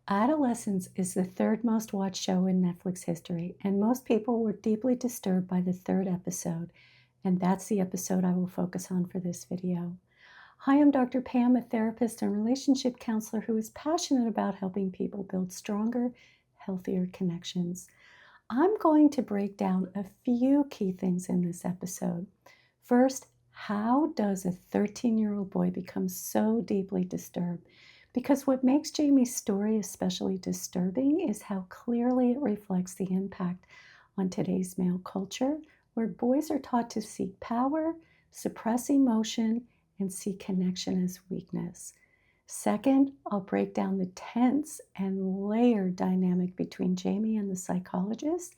Adolescence is the third most watched show in Netflix history, and most people were deeply disturbed by the third episode, and that's the episode I will focus on for this video. Hi, I'm Dr. Pam, a therapist and relationship counselor who is passionate about helping people build stronger, healthier connections. I'm going to break down a few key things in this episode. First, how does a 13-year-old boy become so deeply disturbed? Because what makes Jamie's story especially disturbing is how clearly it reflects the impact on today's male culture, where boys are taught to seek power, suppress emotion, and see connection as weakness. Second, I'll break down the tense and layered dynamic between Jamie and the psychologist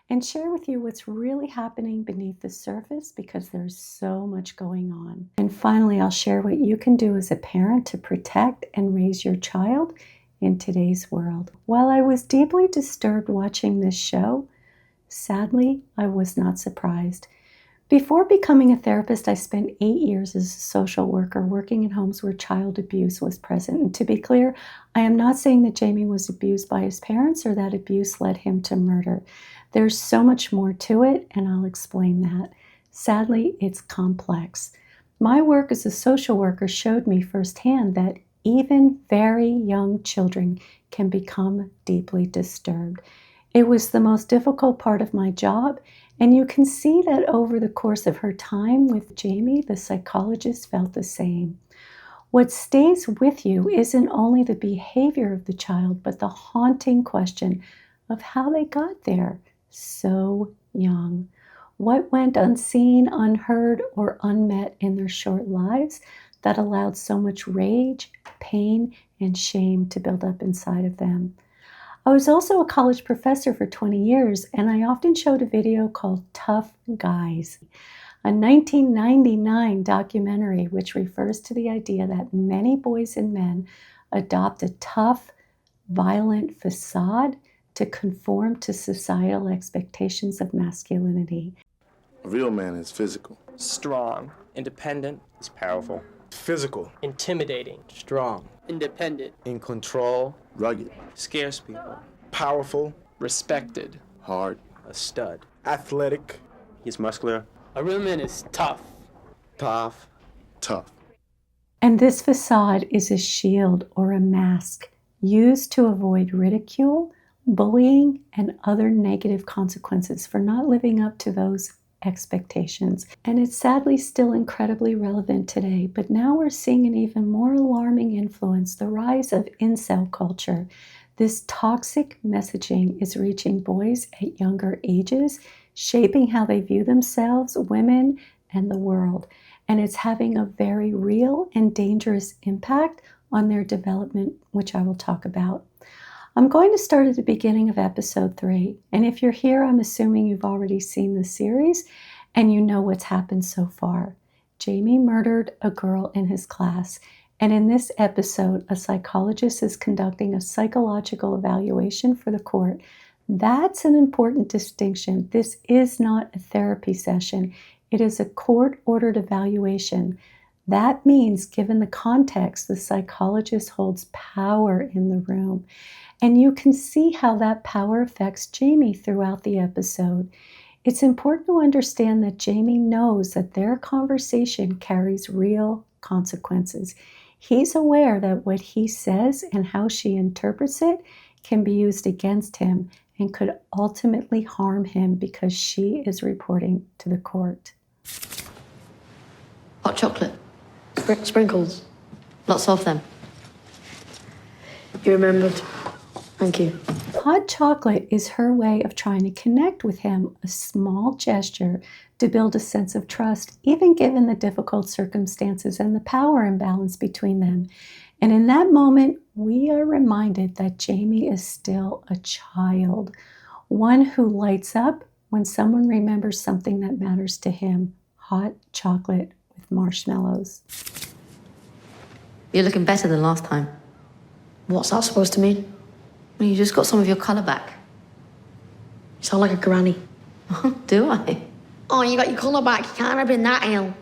and share with you what's really happening beneath the surface because there's so much going on. And finally, I'll share what you can do as a parent to protect and raise your child in today's world. While I was deeply disturbed watching this show, sadly, I was not surprised. Before becoming a therapist, I spent 8 years as a social worker working in homes where child abuse was present. And to be clear, I am not saying that Jamie was abused by his parents or that abuse led him to murder. There's so much more to it, and I'll explain that. Sadly, it's complex. My work as a social worker showed me firsthand that even very young children can become deeply disturbed. It was the most difficult part of my job, and you can see that over the course of her time with Jamie, the psychologist felt the same. What stays with you isn't only the behavior of the child, but the haunting question of how they got there so young. What went unseen, unheard, or unmet in their short lives that allowed so much rage, pain, and shame to build up inside of them? I was also a college professor for 20 years, and I often showed a video called Tough Guys, a 1999 documentary which refers to the idea that many boys and men adopt a tough, violent facade to conform to societal expectations of masculinity. A real man is physical. Strong. Independent. He's powerful. Physical. Intimidating. Strong. Independent. In control. Rugged. Scares people. Powerful. Respected. Hard. A stud. Athletic. He's muscular. A real man is tough. Tough. Tough. And this facade is a shield or a mask used to avoid ridicule, bullying, and other negative consequences for not living up to those expectations. And it's sadly still incredibly relevant today, but now we're seeing an even more alarming influence, the rise of Incel culture. This toxic messaging is reaching boys at younger ages, shaping how they view themselves, women, and the world. And it's having a very real and dangerous impact on their development, which I will talk about. I'm going to start at the beginning of episode 3. And if you're here, I'm assuming you've already seen the series and you know what's happened so far. Jamie murdered a girl in his class. And in this episode, a psychologist is conducting a psychological evaluation for the court. That's an important distinction. This is not a therapy session. It is a court-ordered evaluation. That means, given the context, the psychologist holds power in the room. And you can see how that power affects Jamie throughout the episode. It's important to understand that Jamie knows that their conversation carries real consequences. He's aware that what he says and how she interprets it can be used against him and could ultimately harm him because she is reporting to the court. Hot chocolate. Sprinkles. Lots of them. You remembered. Thank you. Hot chocolate is her way of trying to connect with him, a small gesture to build a sense of trust, even given the difficult circumstances and the power imbalance between them. And in that moment, we are reminded that Jamie is still a child, one who lights up when someone remembers something that matters to him, hot chocolate with marshmallows. You're looking better than last time. What's that supposed to mean? Well, you just got some of your colour back. You sound like a granny. Do I? Oh, you got your colour back. You can't have been that ill.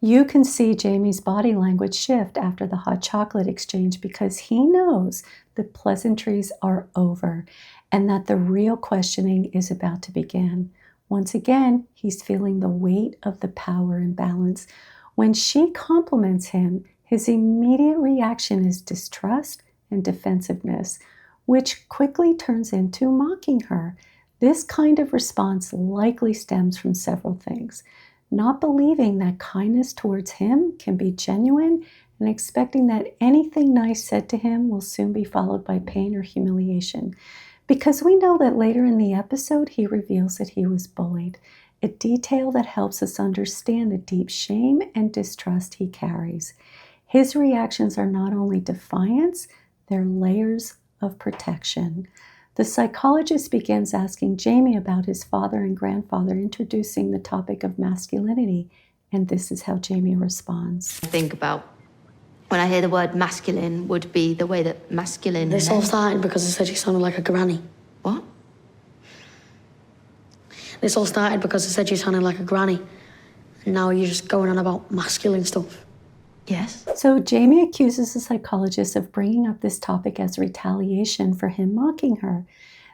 You can see Jamie's body language shift after the hot chocolate exchange because he knows the pleasantries are over and that the real questioning is about to begin. Once again, he's feeling the weight of the power imbalance. When she compliments him, his immediate reaction is distrust and defensiveness, which quickly turns into mocking her. This kind of response likely stems from several things. Not believing that kindness towards him can be genuine and expecting that anything nice said to him will soon be followed by pain or humiliation. Because we know that later in the episode, he reveals that he was bullied, a detail that helps us understand the deep shame and distrust he carries. His reactions are not only defiance, they're layers of protection. The psychologist begins asking Jamie about his father and grandfather, introducing the topic of masculinity, and this is how Jamie responds. I think about when I hear the word masculine would be the way that masculine... This all started because I said you sounded like a granny. What? This all started because I said you sounded like a granny. And now you're just going on about masculine stuff. Yes? So Jamie accuses the psychologist of bringing up this topic as retaliation for him mocking her.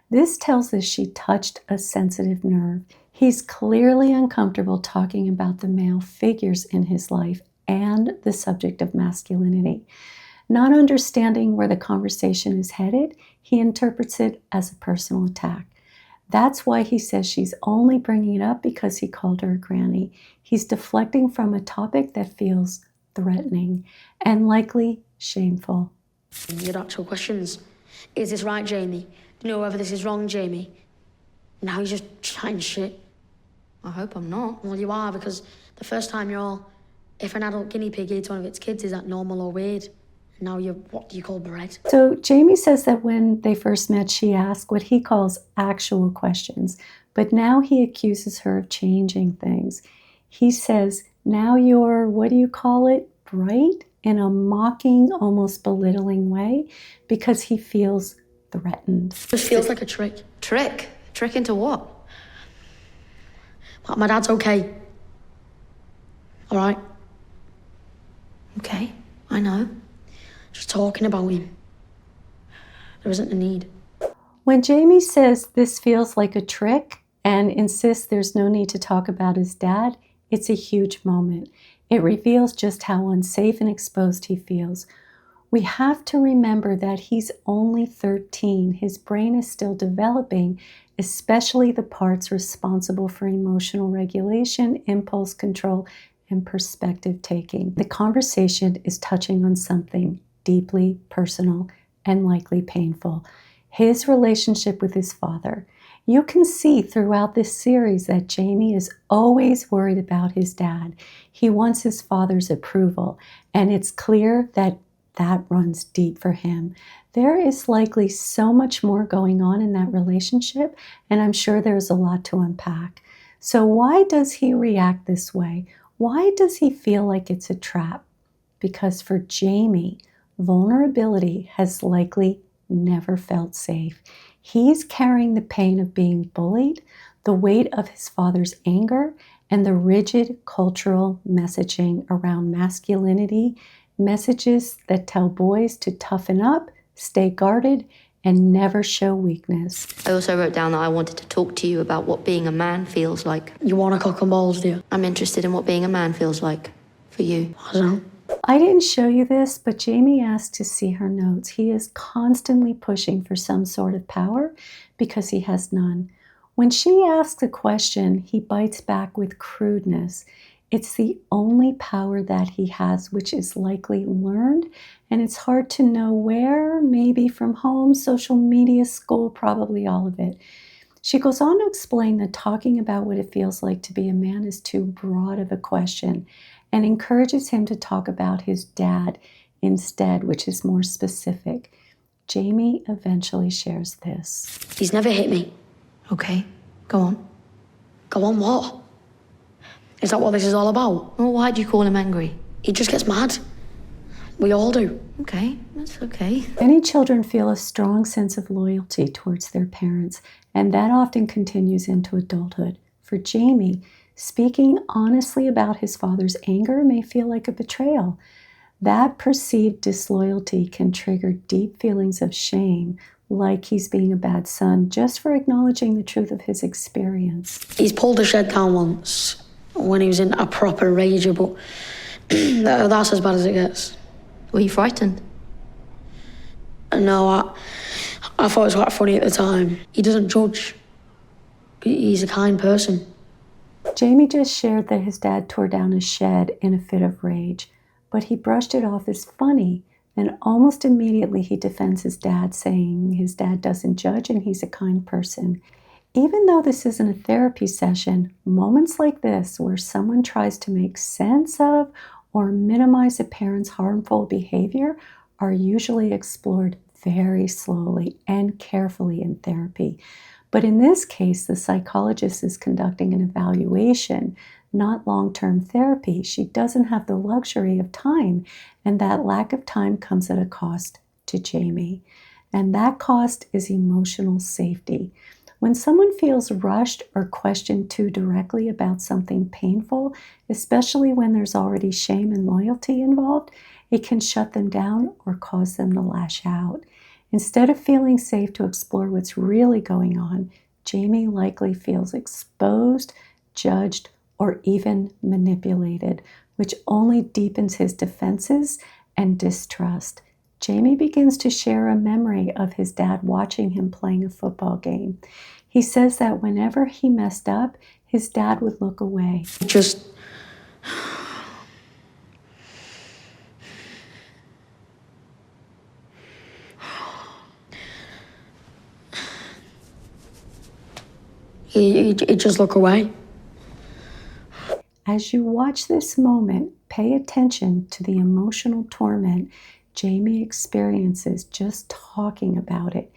This tells us she touched a sensitive nerve. He's clearly uncomfortable talking about the male figures in his life and the subject of masculinity. Not understanding where the conversation is headed, he interprets it as a personal attack. That's why he says she's only bringing it up because he called her a granny. He's deflecting from a topic that feels threatening and likely shameful. Your actual questions. Is this right, Jamie? Do you know whether this is wrong, Jamie? Now you're just chatting shit. I hope I'm not. Well, you are, because the first time you're all, if an adult guinea pig eats one of its kids, is that normal or weird? Now you're, what do you call bread? So Jamie says that when they first met, she asked what he calls actual questions, but now he accuses her of changing things. He says, now you're, what do you call it, bright, in a mocking, almost belittling way, because he feels threatened. This feels like a trick. Trick? Trick into what? But my dad's okay. All right? Okay, I know. Just talking about him. There isn't a need. When Jamie says this feels like a trick and insists there's no need to talk about his dad, it's a huge moment. It reveals just how unsafe and exposed he feels. We have to remember that he's only 13. His brain is still developing, especially the parts responsible for emotional regulation, impulse control, and perspective taking. The conversation is touching on something deeply personal and likely painful. His relationship with his father. You can see throughout this series that Jamie is always worried about his dad. He wants his father's approval, and it's clear that that runs deep for him. There is likely so much more going on in that relationship, and I'm sure there's a lot to unpack. So why does he react this way? Why does he feel like it's a trap? Because for Jamie, vulnerability has likely never felt safe. He's carrying the pain of being bullied, the weight of his father's anger, and the rigid cultural messaging around masculinity, messages that tell boys to toughen up, stay guarded, and never show weakness. I also wrote down that I wanted to talk to you about what being a man feels like. You want to cock and balls, do you? I'm interested in what being a man feels like for you. I don't know. I didn't show you this, but Jamie asked to see her notes. He is constantly pushing for some sort of power because he has none. When she asks a question, he bites back with crudeness. It's the only power that he has, which is likely learned, and it's hard to know where, maybe from home, social media, school, probably all of it. She goes on to explain that talking about what it feels like to be a man is too broad of a question, and encourages him to talk about his dad instead, which is more specific. Jamie eventually shares this. He's never hit me. Okay, go on. Go on, what? Is that what this is all about? Well, why'd you call him angry? He just gets mad. We all do. Okay, that's okay. Many children feel a strong sense of loyalty towards their parents, and that often continues into adulthood. For Jamie, Speaking honestly about his father's anger may feel like a betrayal. That perceived disloyalty can trigger deep feelings of shame, like he's being a bad son, just for acknowledging the truth of his experience. He's pulled the shed down once when he was in a proper rage, but that's as bad as it gets. Were you frightened? No, I thought it was quite funny at the time. He doesn't judge. He's a kind person. Jamie just shared that his dad tore down a shed in a fit of rage, but he brushed it off as funny. Then almost immediately he defends his dad, saying his dad doesn't judge and he's a kind person. Even though this isn't a therapy session, moments like this where someone tries to make sense of or minimize a parent's harmful behavior are usually explored very slowly and carefully in therapy. But in this case, the psychologist is conducting an evaluation, not long-term therapy. She doesn't have the luxury of time, and that lack of time comes at a cost to Jamie. And that cost is emotional safety. When someone feels rushed or questioned too directly about something painful, especially when there's already shame and loyalty involved, it can shut them down or cause them to lash out. Instead of feeling safe to explore what's really going on, Jamie likely feels exposed, judged, or even manipulated, which only deepens his defenses and distrust. Jamie begins to share a memory of his dad watching him playing a football game. He says that whenever he messed up, his dad would look away. Just... He'd just look away. As you watch this moment, pay attention to the emotional torment Jamie experiences just talking about it.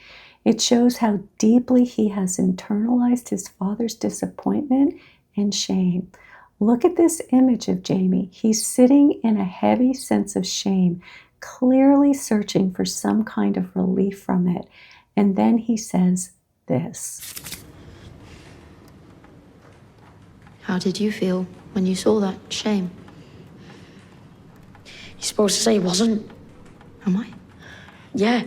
It shows how deeply he has internalized his father's disappointment and shame. Look at this image of Jamie. He's sitting in a heavy sense of shame, clearly searching for some kind of relief from it. And then he says this. How did you feel when you saw that shame? You're supposed to say he wasn't. Am I? Yeah.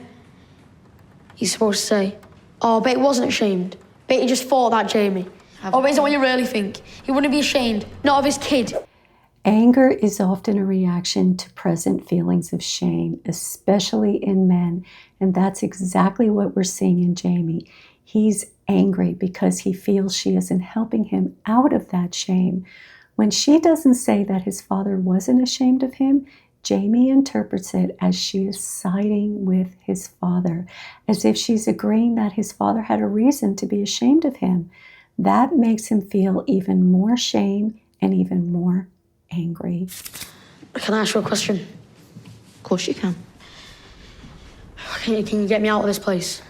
You're supposed to say, oh, but he wasn't ashamed. But he just thought that, Jamie. Oh, but is that what you really think? He wouldn't be ashamed, not of his kid. Anger is often a reaction to present feelings of shame, especially in men. And that's exactly what we're seeing in Jamie. He's angry because he feels she isn't helping him out of that shame. When she doesn't say that his father wasn't ashamed of him, Jamie interprets it as she is siding with his father, as if she's agreeing that his father had a reason to be ashamed of him. That makes him feel even more shame and even more angry. Can I ask you a question? Of course you can. Can you get me out of this place?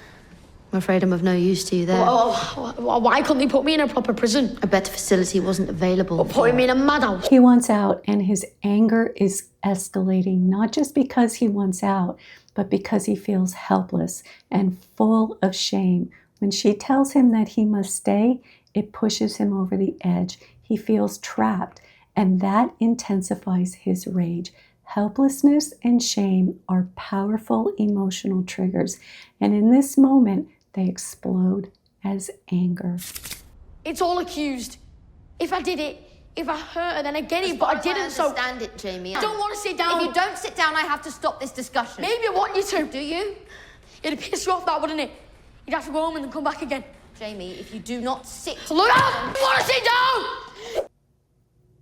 I'm afraid I'm of no use to you there. Why couldn't they put me in a proper prison? A better facility wasn't available. Or putting me in a madhouse? He wants out, and his anger is escalating, not just because he wants out, but because he feels helpless and full of shame. When she tells him that he must stay, it pushes him over the edge. He feels trapped, and that intensifies his rage. Helplessness and shame are powerful emotional triggers, and in this moment, they explode as anger. It's all accused. If I did it, if I hurt her, then I get it, but I didn't, so... I understand it, Jamie. I don't want to sit down. If you don't sit down, I have to stop this discussion. Maybe I want you to. Do you? It'd piss you off, that, wouldn't it? You'd have to go home and then come back again. Jamie, if you do not sit... Look out! I want to sit down!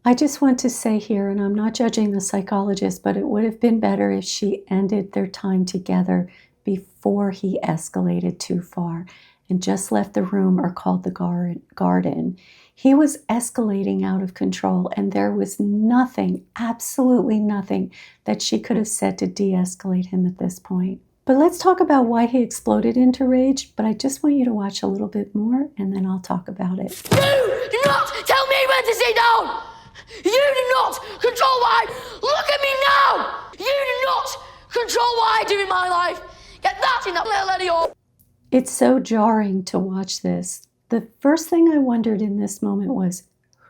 I just want to say here, and I'm not judging the psychologist, but it would have been better if she ended their time together before he escalated too far and just left the room or called the garden. He was escalating out of control, and there was nothing, absolutely nothing, that she could have said to de-escalate him at this point. But let's talk about why he exploded into rage, but I just want you to watch a little bit more, and then I'll talk about it. You do not tell me when to sit down! You do not control what I... Look at me now! You do not control what I do in my life! Get that in that little head of yours! It's so jarring to watch this. The first thing I wondered in this moment was,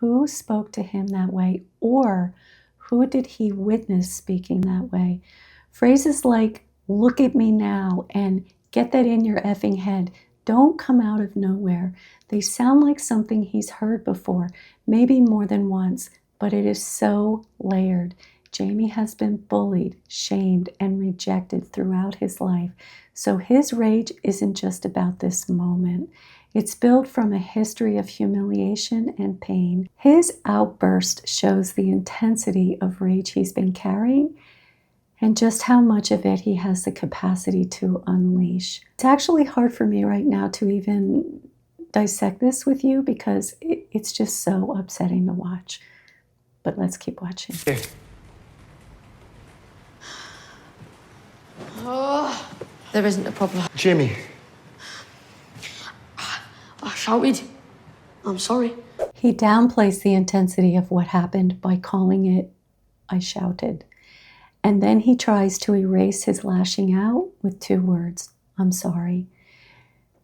who spoke to him that way, or who did he witness speaking that way? Phrases like, look at me now, and get that in your effing head, don't come out of nowhere. They sound like something he's heard before, maybe more than once, but it is so layered. Jamie has been bullied, shamed, and rejected throughout his life. So his rage isn't just about this moment. It's built from a history of humiliation and pain. His outburst shows the intensity of rage he's been carrying and just how much of it he has the capacity to unleash. It's actually hard for me right now to even dissect this with you because it's just so upsetting to watch. But let's keep watching. Okay. Oh, there isn't a problem. Jamie. I shouted. I'm sorry. He downplays the intensity of what happened by calling it, I shouted. And then he tries to erase his lashing out with 2 words, I'm sorry.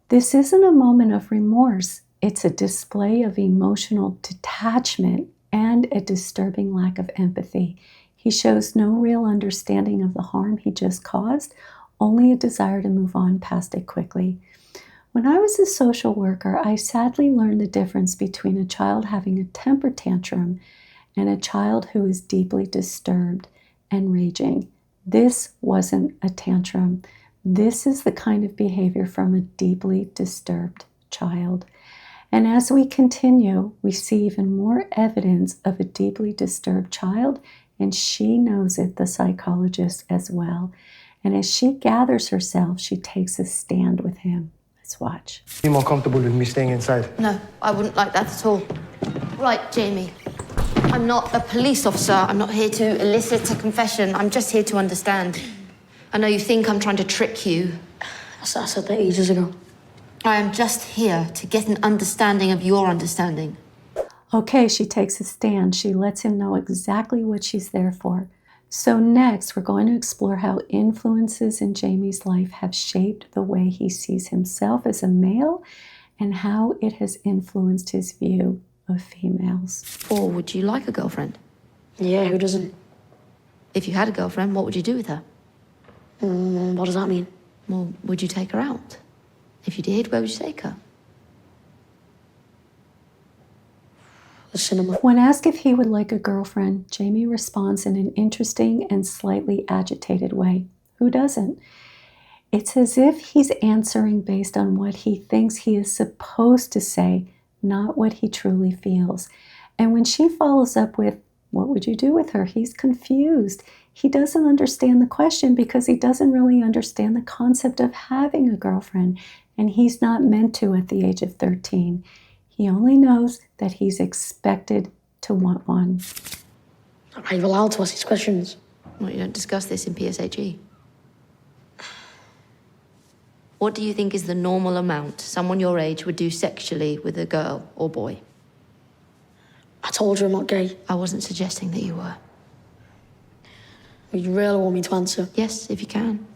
This isn't a moment of remorse. It's a display of emotional detachment and a disturbing lack of empathy. He shows no real understanding of the harm he just caused, only a desire to move on past it quickly. When I was a social worker, I sadly learned the difference between a child having a temper tantrum and a child who is deeply disturbed and raging. This wasn't a tantrum. This is the kind of behavior from a deeply disturbed child. And as we continue, we see even more evidence of a deeply disturbed child, and she knows it, the psychologist, as well. And as she gathers herself, she takes a stand with him. Let's watch. Be more comfortable with me staying inside. No, I wouldn't like that at all. Right, Jamie. I'm not a police officer. I'm not here to elicit a confession. I'm just here to understand. I know you think I'm trying to trick you. I said that ages ago. I am just here to get an understanding of your understanding. Okay, she takes a stand. She lets him know exactly what she's there for. So next, we're going to explore how influences in Jamie's life have shaped the way he sees himself as a male and how it has influenced his view of females. Or would you like a girlfriend? Yeah, who doesn't? If you had a girlfriend, what would you do with her? What does that mean? Well, would you take her out? If you did, where would you take her? The cinema. When asked if he would like a girlfriend, Jamie responds in an interesting and slightly agitated way. Who doesn't? It's as if he's answering based on what he thinks he is supposed to say, not what he truly feels. And when she follows up with, what would you do with her? He's confused. He doesn't understand the question because he doesn't really understand the concept of having a girlfriend, and he's not meant to at the age of 13. He only knows that he's expected to want one. Are you allowed to ask these questions? Well, you don't discuss this in PSHE. What do you think is the normal amount someone your age would do sexually with a girl or boy? I told you I'm not gay. I wasn't suggesting that you were. You really want me to answer? Yes, if you can.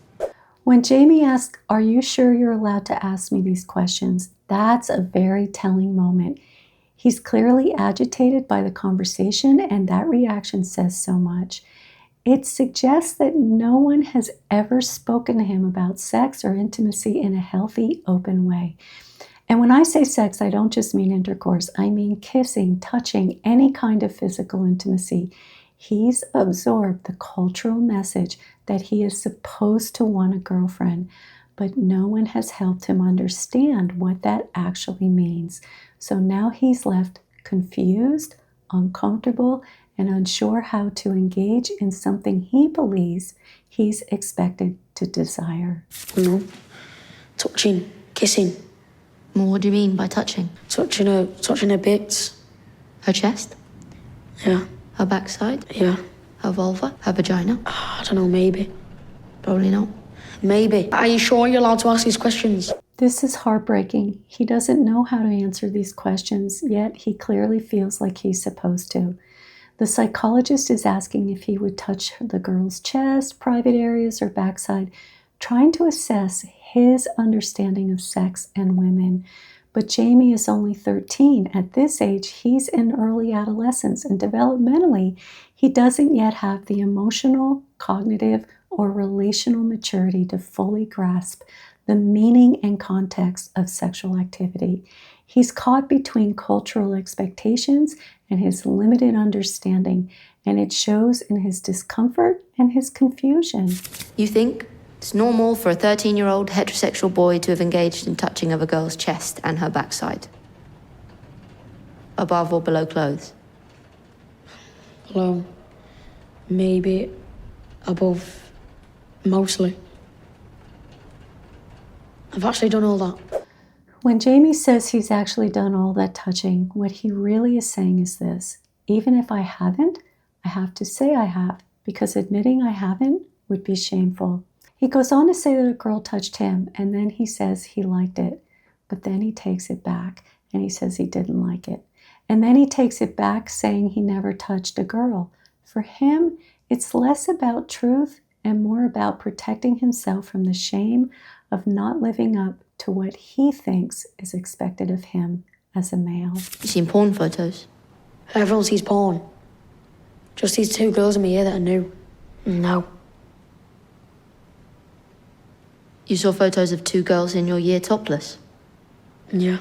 When Jamie asks, are you sure you're allowed to ask me these questions? That's a very telling moment. He's clearly agitated by the conversation, and that reaction says so much. It suggests that no one has ever spoken to him about sex or intimacy in a healthy, open way. And when I say sex, I don't just mean intercourse. I mean kissing, touching, any kind of physical intimacy. He's absorbed the cultural message that he is supposed to want a girlfriend, but no one has helped him understand what that actually means. So now he's left confused, uncomfortable, and unsure how to engage in something he believes he's expected to desire. No. Touching, kissing. Well, what do you mean by touching? Touching her bits. Her chest? Yeah, Her backside? yeah. Her vulva? Her vagina? I don't know, maybe. Probably not. Maybe. Are you sure you're allowed to ask these questions? This is heartbreaking. He doesn't know how to answer these questions, yet he clearly feels like he's supposed to. The psychologist is asking if he would touch the girl's chest, private areas, or backside, trying to assess his understanding of sex and women. But Jamie is only 13. At this age, he's in early adolescence, and developmentally, he doesn't yet have the emotional, cognitive, or relational maturity to fully grasp the meaning and context of sexual activity. He's caught between cultural expectations and his limited understanding, and it shows in his discomfort and his confusion. You think it's normal for a 13-year-old heterosexual boy to have engaged in touching of a girl's chest and her backside? Above or below clothes? Below. Maybe above. Mostly. I've actually done all that. When Jamie says he's actually done all that touching, what he really is saying is this: even if I haven't, I have to say I have, because admitting I haven't would be shameful. He goes on to say that a girl touched him, and then he says he liked it, but then he takes it back and he says he didn't like it. And then he takes it back, saying he never touched a girl. For him, it's less about truth and more about protecting himself from the shame of not living up to what he thinks is expected of him as a male. You seen porn photos? Everyone sees porn. Just these two girls in my ear that are new. No. You saw photos of two girls in your year topless? Yeah.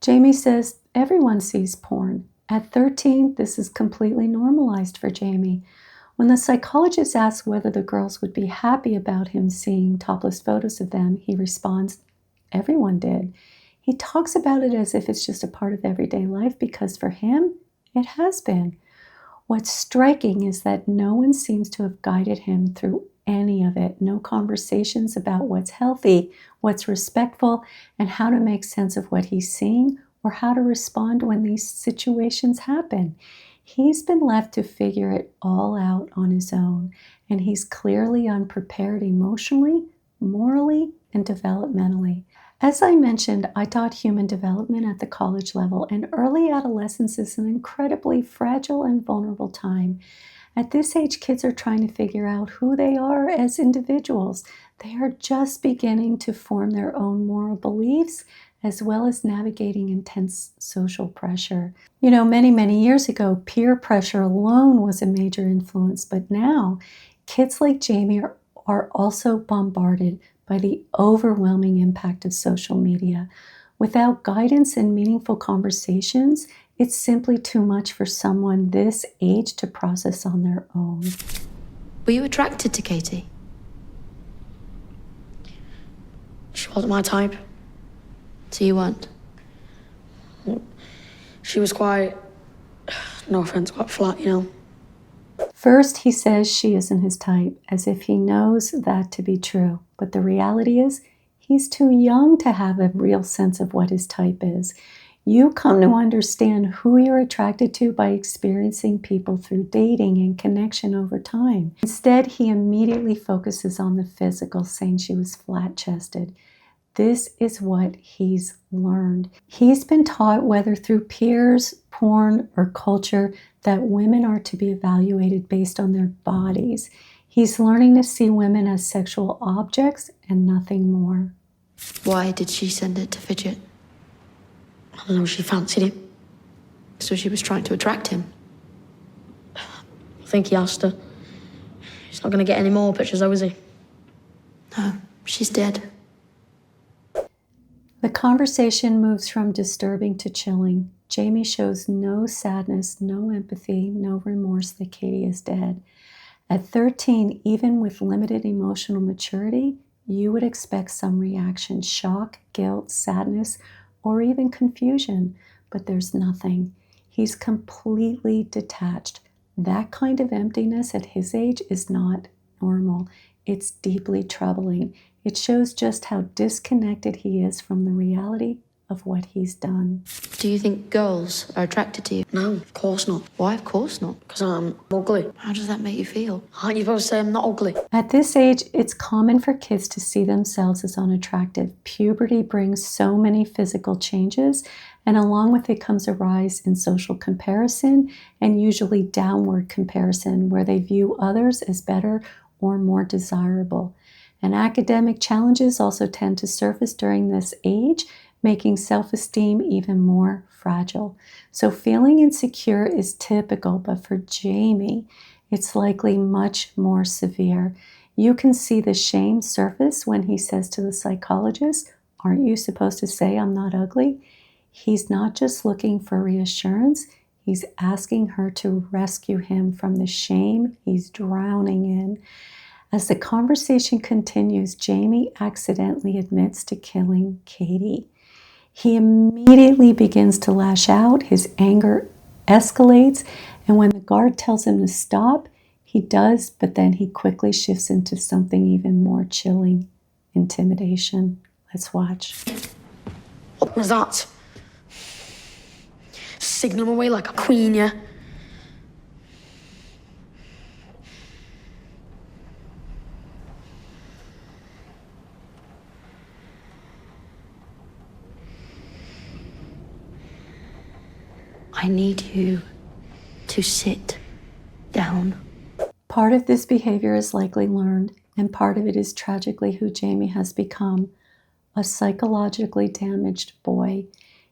Jamie says everyone sees porn. At 13, this is completely normalized for Jamie. When the psychologist asks whether the girls would be happy about him seeing topless photos of them, he responds, everyone did. He talks about it as if it's just a part of everyday life, because for him, it has been. What's striking is that no one seems to have guided him through any of it. No conversations about what's healthy, what's respectful, and how to make sense of what he's seeing or how to respond when these situations happen. He's been left to figure it all out on his own, and he's clearly unprepared emotionally, morally, and developmentally. As I mentioned, I taught human development at the college level, and early adolescence is an incredibly fragile and vulnerable time. At this age, kids are trying to figure out who they are as individuals. They are just beginning to form their own moral beliefs, as well as navigating intense social pressure. You know, many years ago, peer pressure alone was a major influence, but now kids like Jamie are also bombarded by the overwhelming impact of social media. Without guidance and meaningful conversations, it's simply too much for someone this age to process on their own. Were you attracted to Katie? She wasn't my type. So you weren't? She was quite, no offense, quite flat, you know. First, he says she isn't his type, as if he knows that to be true. But the reality is, he's too young to have a real sense of what his type is. You come to understand who you're attracted to by experiencing people through dating and connection over time. Instead, he immediately focuses on the physical, saying she was flat-chested. This is what he's learned. He's been taught, whether through peers, porn, or culture, that women are to be evaluated based on their bodies. He's learning to see women as sexual objects and nothing more. Why did she send it to Fidget? I don't know, she fancied him. So she was trying to attract him? I think he asked her. He's not going to get any more pictures, though, is he? No, she's dead. The conversation moves from disturbing to chilling. Jamie shows no sadness, no empathy, no remorse that Katie is dead. At 13, even with limited emotional maturity, you would expect some reaction: shock, guilt, sadness, or even confusion, but there's nothing. He's completely detached. That kind of emptiness at his age is not normal. It's deeply troubling. It shows just how disconnected he is from the reality of what he's done. Do you think girls are attracted to you? No, of course not. Why, of course not? Because I'm ugly. How does that make you feel? Aren't you supposed to say I'm not ugly? At this age, it's common for kids to see themselves as unattractive. Puberty brings so many physical changes, and along with it comes a rise in social comparison, and usually downward comparison, where they view others as better or more desirable. And academic challenges also tend to surface during this age, making self-esteem even more fragile. So feeling insecure is typical, but for Jamie, it's likely much more severe. You can see the shame surface when he says to the psychologist, "Aren't you supposed to say I'm not ugly?" He's not just looking for reassurance, he's asking her to rescue him from the shame he's drowning in. As the conversation continues, Jamie accidentally admits to killing Katie. He immediately begins to lash out, his anger escalates, and when the guard tells him to stop, he does, but then he quickly shifts into something even more chilling, intimidation. Let's watch. What was that? Signal away like a queen, yeah? I need you to sit down. Part of this behavior is likely learned, and part of it is tragically who Jamie has become, a psychologically damaged boy.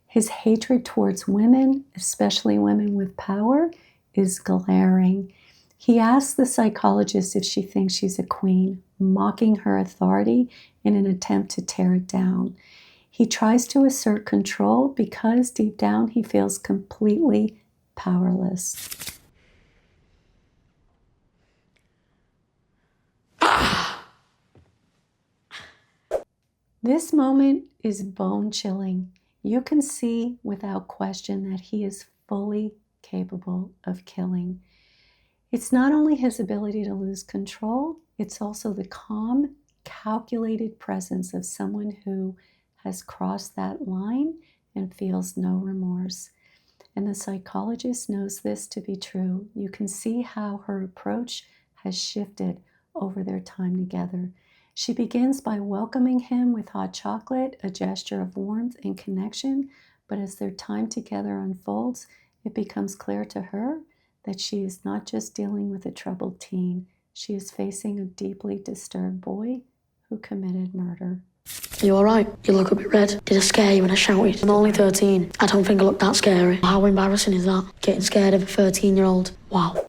His hatred towards women, especially women with power, is glaring. He asks the psychologist if she thinks she's a queen, mocking her authority in an attempt to tear it down. He tries to assert control because deep down he feels completely powerless. This moment is bone-chilling. You can see without question that he is fully capable of killing. It's not only his ability to lose control, it's also the calm, calculated presence of someone who has crossed that line and feels no remorse. And the psychologist knows this to be true. You can see how her approach has shifted over their time together. She begins by welcoming him with hot chocolate, a gesture of warmth and connection, but as their time together unfolds, it becomes clear to her that she is not just dealing with a troubled teen, she is facing a deeply disturbed boy who committed murder. You alright? You look a bit red. Did I scare you when I shouted? I'm only 13. I don't think I look that scary. How embarrassing is that? Getting scared of a 13-year-old. Wow.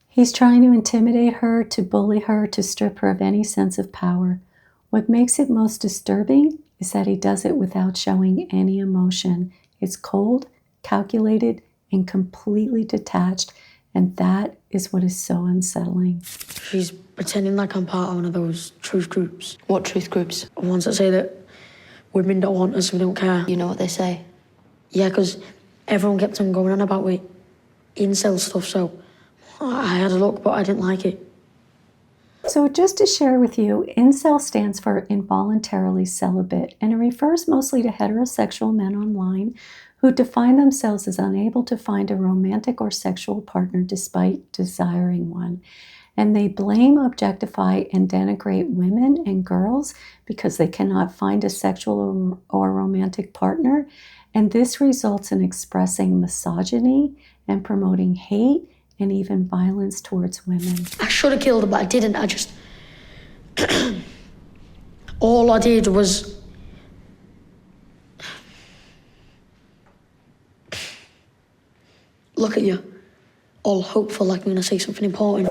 He's trying to intimidate her, to bully her, to strip her of any sense of power. What makes it most disturbing is that he does it without showing any emotion. It's cold, calculated, and completely detached, and that is what is so unsettling. She's pretending like I'm part of one of those truth groups. What truth groups? Ones that say that women don't want us, we don't care. You know what they say? Yeah, because everyone kept on going on about with incel stuff, so I had a look, but I didn't like it. So just to share with you, Incel stands for involuntarily celibate, and it refers mostly to heterosexual men online who define themselves as unable to find a romantic or sexual partner despite desiring one. And they blame, objectify, and denigrate women and girls because they cannot find a sexual or romantic partner. And this results in expressing misogyny and promoting hate and even violence towards women. I should have killed her, but I didn't. I just... All I did was... Look at you. All hopeful, like me when I say something important.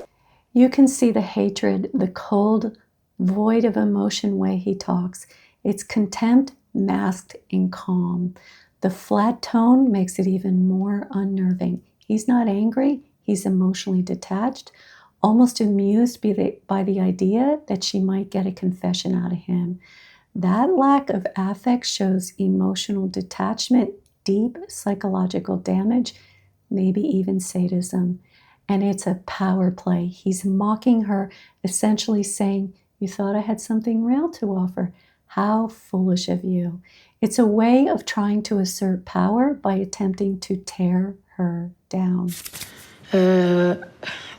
You can see the hatred, the cold, void of emotion way he talks. It's contempt masked in calm. The flat tone makes it even more unnerving. He's not angry. He's emotionally detached, almost amused by the idea that she might get a confession out of him. That lack of affect shows emotional detachment, deep psychological damage, maybe even sadism. And it's a power play. He's mocking her, essentially saying, "You thought I had something real to offer. How foolish of you." It's a way of trying to assert power by attempting to tear her down.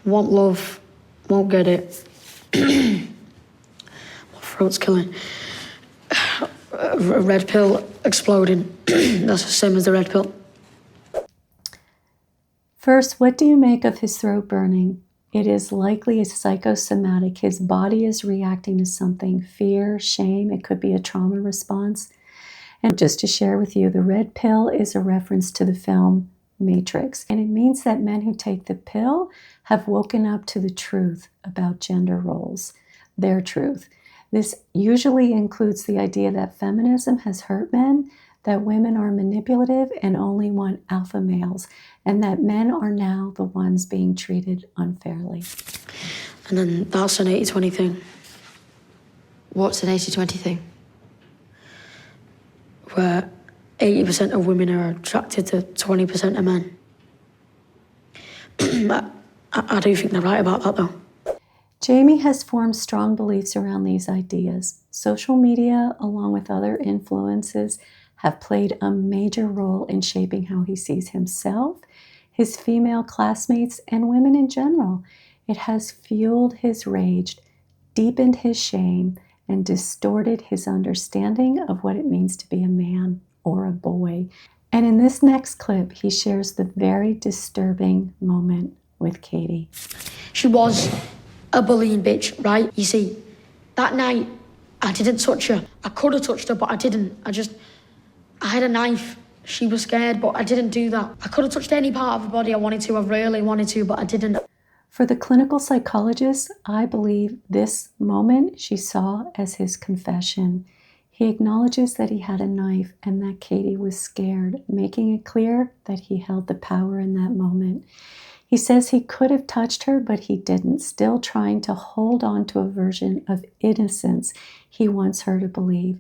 Want love, won't get it. My throat's killing. A red pill exploding. That's the same as the red pill. First, what do you make of his throat burning? It is likely psychosomatic. His body is reacting to something, fear, shame. It could be a trauma response. And just to share with you, the red pill is a reference to the film Matrix. And it means that men who take the pill have woken up to the truth about gender roles, their truth. This usually includes the idea that feminism has hurt men, that women are manipulative and only want alpha males, and that men are now the ones being treated unfairly. And then that's an 80-20 thing, What's an 80-20 thing? where 80% of women are attracted to 20% of men. I do think they're right about that, though. Jamie has formed strong beliefs around these ideas. Social media, along with other influences, have played a major role in shaping how he sees himself, his female classmates, and women in general. It has fueled his rage, deepened his shame, and distorted his understanding of what it means to be a man or a boy. And in this next clip, he shares the very disturbing moment with Katie. She was a bullying bitch, right? You see, that night, I didn't touch her. I could have touched her, but I didn't. I had a knife. She was scared, but I didn't do that. I could have touched any part of her body I wanted to. I really wanted to, but I didn't. For the clinical psychologist, I believe this moment she saw as his confession. He acknowledges that he had a knife and that Katie was scared, making it clear that he held the power in that moment. He says he could have touched her, but he didn't, still trying to hold on to a version of innocence he wants her to believe.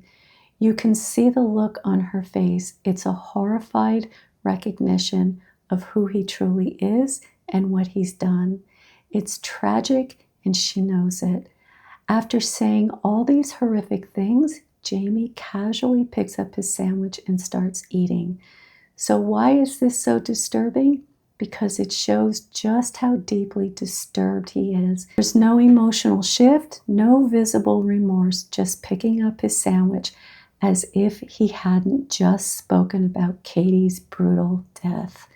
You can see the look on her face. It's a horrified recognition of who he truly is and what he's done. It's tragic, and she knows it. After saying all these horrific things, Jamie casually picks up his sandwich and starts eating. So why is this so disturbing? Because it shows just how deeply disturbed he is. There's no emotional shift, no visible remorse, just picking up his sandwich as if he hadn't just spoken about Katie's brutal death.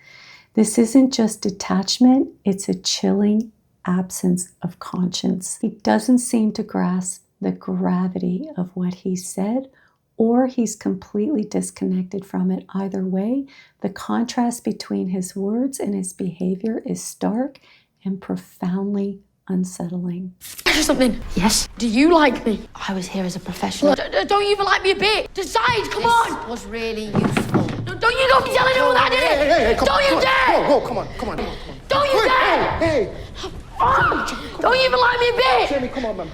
This isn't just detachment, it's a chilling absence of conscience. He doesn't seem to grasp the gravity of what he said, or he's completely disconnected from it. Either way, the contrast between his words and his behavior is stark and profoundly unsettling. Something. Yes? Do you like me? I was here as a professional. Don't you even like me a bit? Decide, come on! This was really useful. Don't you go telling everyone I did it! Don't you dare! Whoa, come on. Don't you dare! Hey, Don't you even like me a bit! Jamie, come on, man.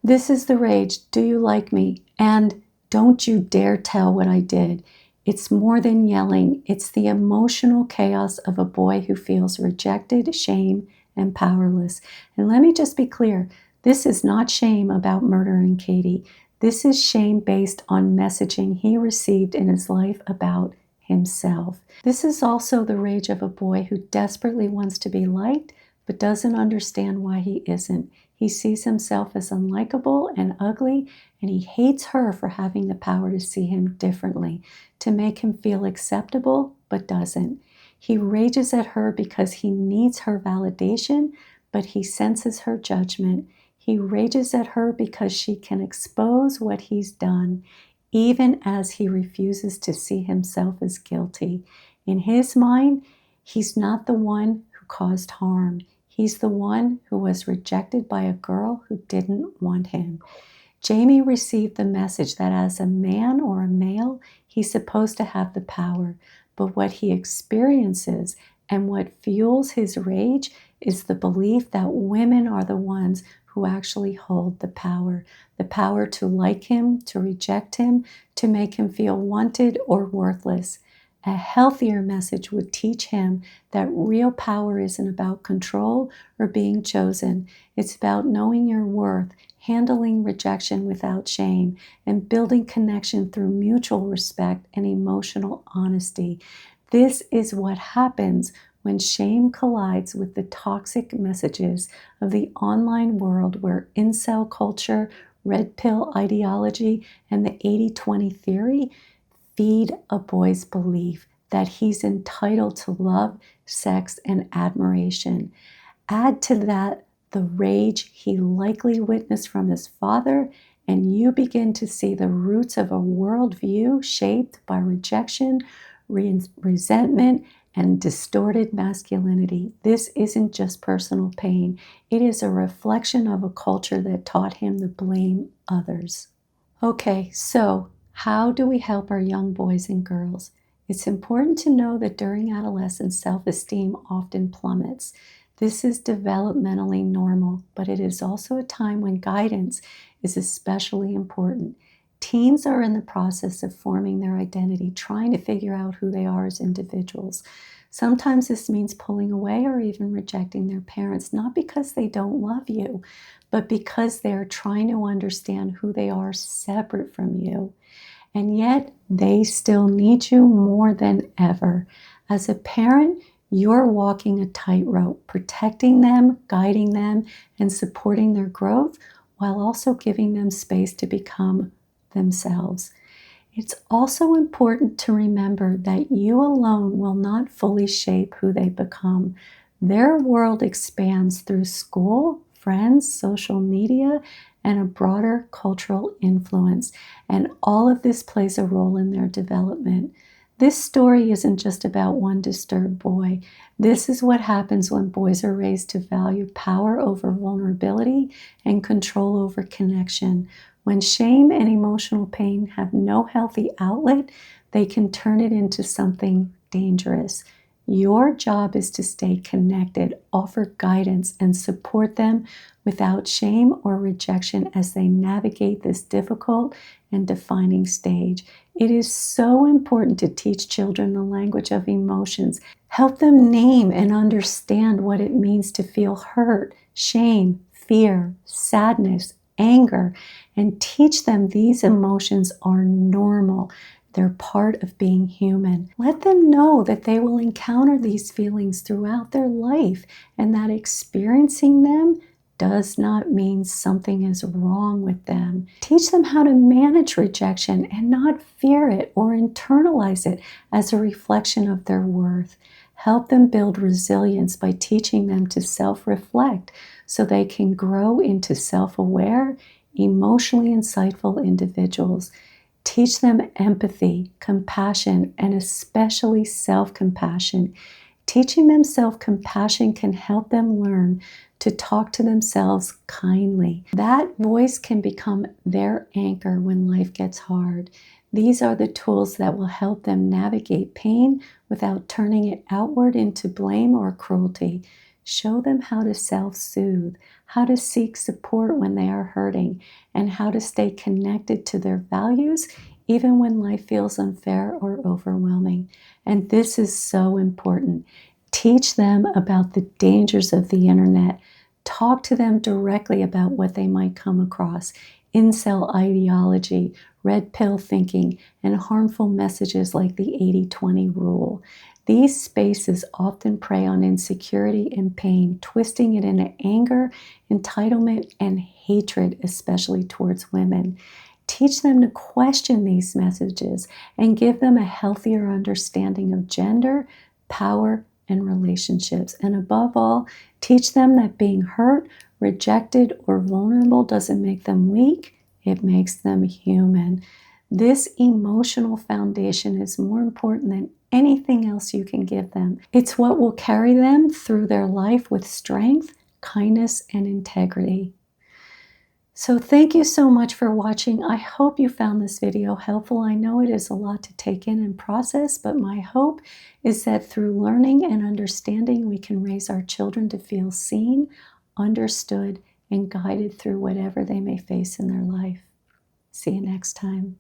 This is the rage. Do you like me? And don't you dare tell what I did. It's more than yelling. It's the emotional chaos of a boy who feels rejected, shame, and powerless. And let me just be clear. This is not shame about murdering Katie. This is shame based on messaging he received in his life about himself. This is also the rage of a boy who desperately wants to be liked, but doesn't understand why he isn't. He sees himself as unlikable and ugly, and he hates her for having the power to see him differently, to make him feel acceptable, but doesn't. He rages at her because he needs her validation, but he senses her judgment. He rages at her because she can expose what he's done, even as he refuses to see himself as guilty. In his mind, he's not the one who caused harm. He's the one who was rejected by a girl who didn't want him. Jamie received the message that as a man or a male, he's supposed to have the power. But what he experiences and what fuels his rage is the belief that women are the ones who actually hold the power to like him, to reject him, to make him feel wanted or worthless. A healthier message would teach him that real power isn't about control or being chosen. It's about knowing your worth, handling rejection without shame, and building connection through mutual respect and emotional honesty. This is what happens when shame collides with the toxic messages of the online world where incel culture, red pill ideology, and the 80-20 theory feed a boy's belief that he's entitled to love, sex, and admiration. Add to that the rage he likely witnessed from his father, and you begin to see the roots of a worldview shaped by rejection, resentment, and distorted masculinity. This isn't just personal pain. It is a reflection of a culture that taught him to blame others. Okay, so how do we help our young boys and girls? It's important to know that during adolescence, self-esteem often plummets. This is developmentally normal, but it is also a time when guidance is especially important. Teens are in the process of forming their identity, trying to figure out who they are as individuals. Sometimes this means pulling away or even rejecting their parents, not because they don't love you, but because they're trying to understand who they are separate from you. And yet, they still need you more than ever. As a parent, you're walking a tightrope, protecting them, guiding them, and supporting their growth, while also giving them space to become themselves. It's also important to remember that you alone will not fully shape who they become. Their world expands through school, friends, social media, and a broader cultural influence. And all of this plays a role in their development. This story isn't just about one disturbed boy. This is what happens when boys are raised to value power over vulnerability and control over connection. When shame and emotional pain have no healthy outlet, they can turn it into something dangerous. Your job is to stay connected, offer guidance, and support them without shame or rejection as they navigate this difficult and defining stage. It is so important to teach children the language of emotions. Help them name and understand what it means to feel hurt, shame, fear, sadness, anger, and teach them these emotions are normal. They're part of being human. Let them know that they will encounter these feelings throughout their life and that experiencing them does not mean something is wrong with them. Teach them how to manage rejection and not fear it or internalize it as a reflection of their worth. Help them build resilience by teaching them to self-reflect so they can grow into self-aware, emotionally insightful individuals. Teach them empathy, compassion, and especially self-compassion. Teaching them self-compassion can help them learn to talk to themselves kindly. That voice can become their anchor when life gets hard. These are the tools that will help them navigate pain without turning it outward into blame or cruelty. Show them how to self-soothe, how to seek support when they are hurting, and how to stay connected to their values even when life feels unfair or overwhelming. And this is so important. Teach them about the dangers of the internet. Talk to them directly about what they might come across. Incel ideology, red pill thinking, and harmful messages like the 80-20 rule. These spaces often prey on insecurity and pain, twisting it into anger, entitlement, and hatred, especially towards women. Teach them to question these messages and give them a healthier understanding of gender, power, and relationships. And above all, teach them that being hurt, rejected, or vulnerable doesn't make them weak, it makes them human. This emotional foundation is more important than anything else you can give them. It's what will carry them through their life with strength, kindness, and integrity. So thank you so much for watching. I hope you found this video helpful. I know it is a lot to take in and process, but my hope is that through learning and understanding, we can raise our children to feel seen, understood, and guided through whatever they may face in their life. See you next time.